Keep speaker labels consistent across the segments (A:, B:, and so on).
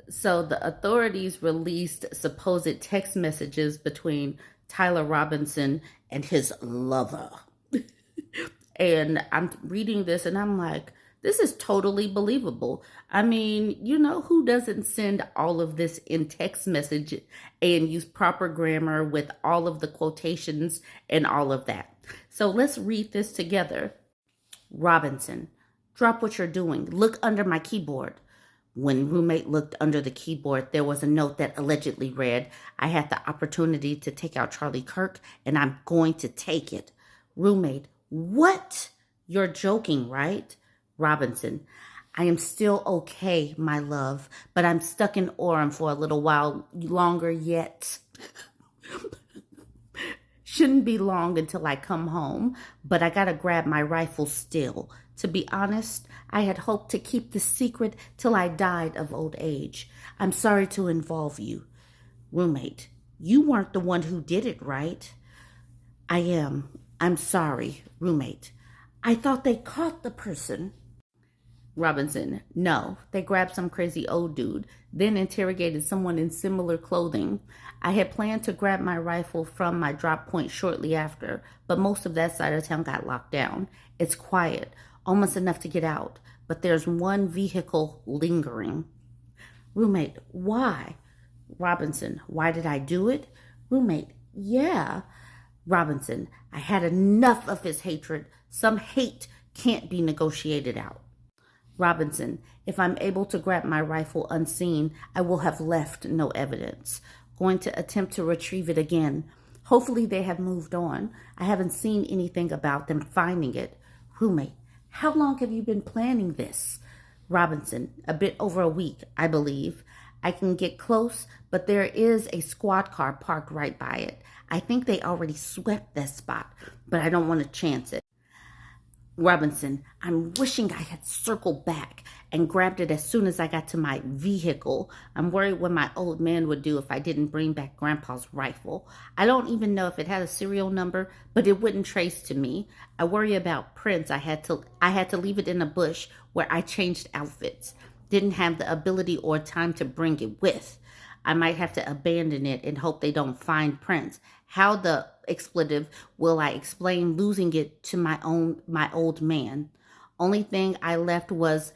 A: So the authorities released supposed text messages between Tyler Robinson and his lover. And I'm reading this and I'm like, this is totally believable. I mean, who doesn't send all of this in text message and use proper grammar with all of the quotations and all of that? So let's read this together. Robinson, drop what you're doing. Look under my keyboard. When roommate looked under the keyboard, there was a note that allegedly read, I had the opportunity to take out Charlie Kirk, and I'm going to take it. Roommate, what? You're joking, right? Robinson, I am still okay, my love, but I'm stuck in Orem for a little while longer yet. Shouldn't be long until I come home, but I gotta grab my rifle still. To be honest, I had hoped to keep the secret till I died of old age. I'm sorry to involve you. Roommate, you weren't the one who did it, right? I am. I'm sorry, roommate. I thought they caught the person. Robinson, no, they grabbed some crazy old dude, then interrogated someone in similar clothing. I had planned to grab my rifle from my drop point shortly after, but most of that side of town got locked down. It's quiet, almost enough to get out, but there's one vehicle lingering. Roommate, why? Robinson, why did I do it? Roommate, yeah. Robinson, I had enough of his hatred. Some hate can't be negotiated out. Robinson, if I'm able to grab my rifle unseen, I will have left no evidence. Going to attempt to retrieve it again. Hopefully they have moved on. I haven't seen anything about them finding it. Roommate, how long have you been planning this? Robinson, a bit over a week, I believe. I can get close, but there is a squad car parked right by it. I think they already swept that spot, but I don't want to chance it. Robinson, I'm wishing I had circled back and grabbed it as soon as I got to my vehicle. I'm worried what my old man would do if I didn't bring back Grandpa's rifle. I don't even know if it had a serial number, but it wouldn't trace to me. I worry about prints. I had to leave it in a bush where I changed outfits. Didn't have the ability or time to bring it with. I might have to abandon it and hope they don't find prints. How the expletive will I explain losing it to my old man? Only thing I left was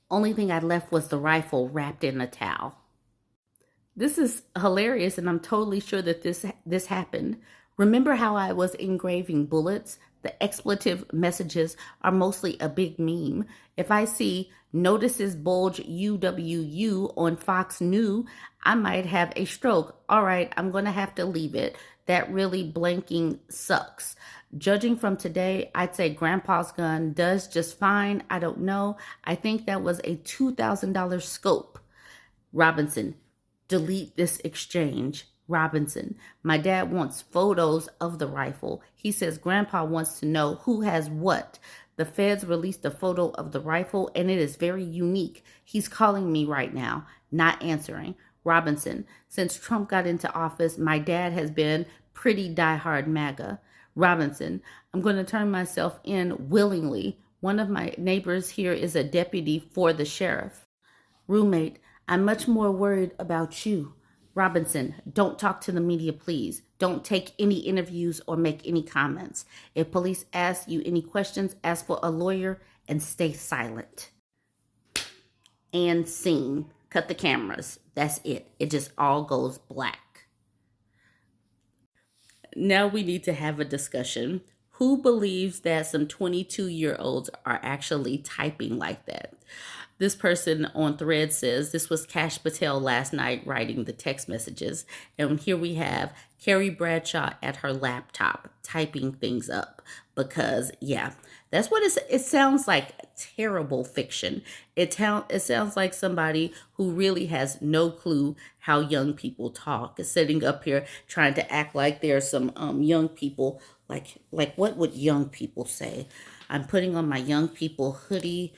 A: the rifle wrapped in a towel. This is hilarious, and I'm totally sure that this happened. Remember how I was engraving bullets? The expletive messages are mostly a big meme. If I see notices bulge UWU on Fox News, I might have a stroke. All right, I'm going to have to leave it. That really blanking sucks. Judging from today, I'd say Grandpa's gun does just fine. I don't know. I think that was a $2,000 scope. Robinson, delete this exchange. Robinson, my dad wants photos of the rifle. He says Grandpa wants to know who has what. The feds released a photo of the rifle, and it is very unique. He's calling me right now, not answering. Robinson, since Trump got into office, my dad has been pretty diehard MAGA. Robinson, I'm going to turn myself in willingly. One of my neighbors here is a deputy for the sheriff. Roommate, I'm much more worried about you. Robinson, don't talk to the media, please. Don't take any interviews or make any comments. If police ask you any questions, ask for a lawyer and stay silent. And scene. Cut the cameras. That's it. It just all goes black. Now we need to have a discussion. Who believes that some 22-year-olds are actually typing like that? This person on Thread says this was Cash Patel last night writing the text messages. And here we have Carrie Bradshaw at her laptop typing things up because, yeah, that's what it sounds like. Terrible fiction. It sounds like somebody who really has no clue how young people talk is sitting up here trying to act like there's some young people. Like what would young people say? I'm putting on my young people hoodie.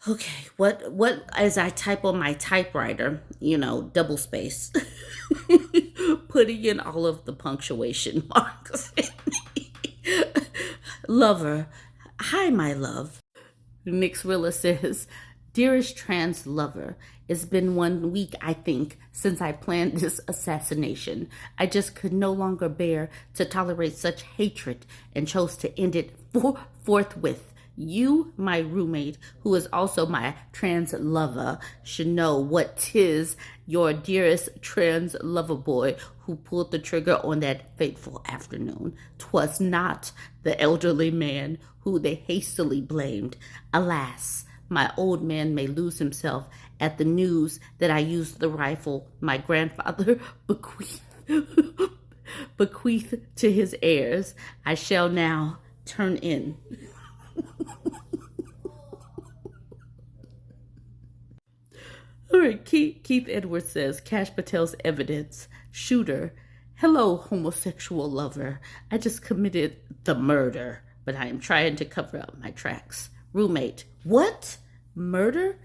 A: Okay, what as I type on my typewriter, double space, putting in all of the punctuation marks. Lover, hi, my love. Nick Swilla says, Dearest trans lover, it's been 1 week, I think, since I planned this assassination. I just could no longer bear to tolerate such hatred and chose to end it forthwith. You, my roommate, who is also my trans lover, should know what 'tis your dearest trans lover boy who pulled the trigger on that fateful afternoon. 'Twas not the elderly man who they hastily blamed. Alas, my old man may lose himself at the news that I used the rifle my grandfather bequeathed to his heirs. I shall now turn in. All right, Keith Edwards says, Cash Patel's evidence. Shooter, hello, homosexual lover. I just committed the murder, but I am trying to cover up my tracks. Roommate, what? Murder?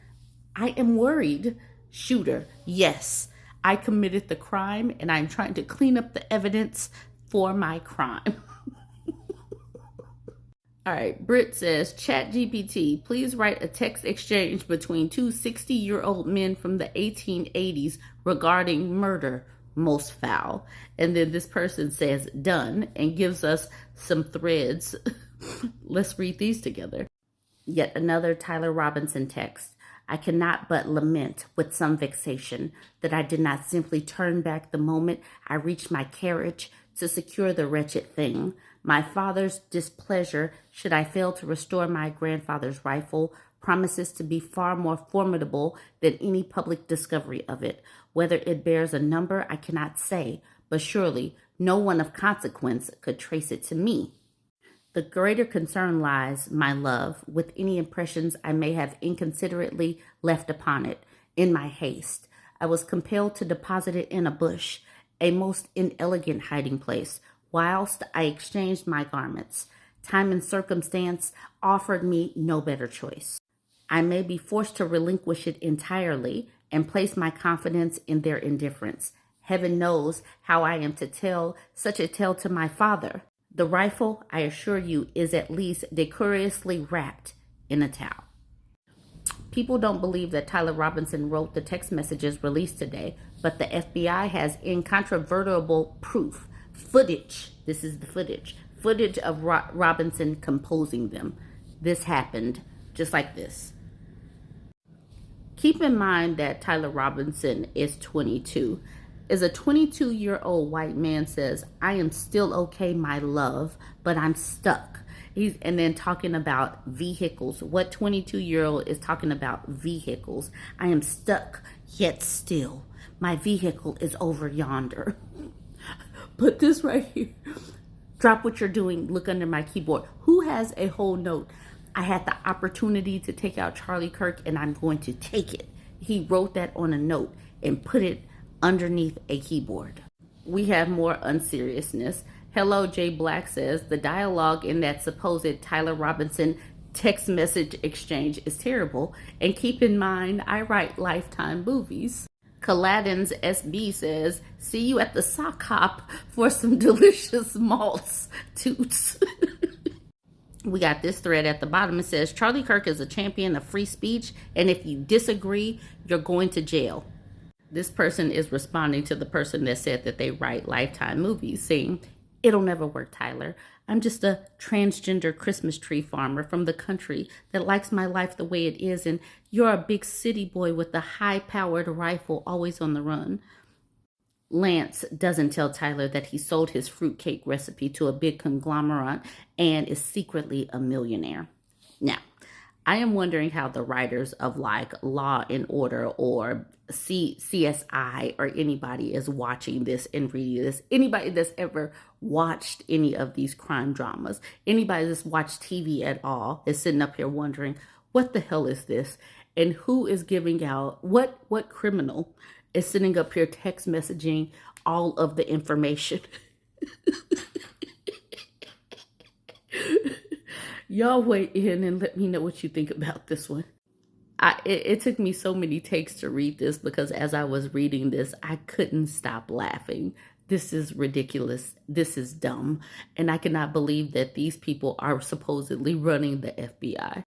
A: I am worried. Shooter, yes, I committed the crime and I'm trying to clean up the evidence for my crime. All right, Britt says, ChatGPT, please write a text exchange between two 60-year-old men from the 1880s regarding murder, most foul. And then this person says, done, and gives us some threads. Let's read these together. Yet another Tyler Robinson text. I cannot but lament with some vexation that I did not simply turn back the moment I reached my carriage to secure the wretched thing. My father's displeasure, should I fail to restore my grandfather's rifle, promises to be far more formidable than any public discovery of it. Whether it bears a number, I cannot say, but surely no one of consequence could trace it to me. The greater concern lies, my love, with any impressions I may have inconsiderately left upon it. In my haste, I was compelled to deposit it in a bush, a most inelegant hiding place, whilst I exchanged my garments. Time and circumstance offered me no better choice. I may be forced to relinquish it entirely and place my confidence in their indifference. Heaven knows how I am to tell such a tale to my father. The rifle, I assure you, is at least decorously wrapped in a towel. People don't believe that Tyler Robinson wrote the text messages released today, but the FBI has incontrovertible proof. Footage. This is the footage. Footage of Robinson composing them. This happened just like this. Keep in mind that Tyler Robinson is 22. As a 22-year-old white man says, I am still okay, my love, but I'm stuck. And then talking about vehicles. What 22-year-old is talking about vehicles? I am stuck, yet still. My vehicle is over yonder. Put this right here. Drop what you're doing. Look under my keyboard. Who has a whole note? I had the opportunity to take out Charlie Kirk, and I'm going to take it. He wrote that on a note and put it underneath a keyboard. We have more unseriousness. Hello, Jay Black says, the dialogue in that supposed Tyler Robinson text message exchange is terrible. And keep in mind, I write Lifetime movies. Caladin's SB says, see you at the sock hop for some delicious malts. Toots. We got this thread at the bottom. It says, Charlie Kirk is a champion of free speech, and if you disagree, you're going to jail. This person is responding to the person that said that they write Lifetime movies, saying, it'll never work, Tyler. I'm just a transgender Christmas tree farmer from the country that likes my life the way it is, and you're a big city boy with a high-powered rifle always on the run. Lance doesn't tell Tyler that he sold his fruitcake recipe to a big conglomerate and is secretly a millionaire. Now, I am wondering how the writers of like Law and Order or CSI or anybody is watching this and reading this. Anybody that's ever watched any of these crime dramas, anybody that's watched TV at all is sitting up here wondering, what the hell is this? And who is giving out, what criminal is sitting up here text messaging all of the information? Y'all weigh in and let me know what you think about this one. It took me so many takes to read this because as I was reading this, I couldn't stop laughing. This is ridiculous. This is dumb. And I cannot believe that these people are supposedly running the FBI.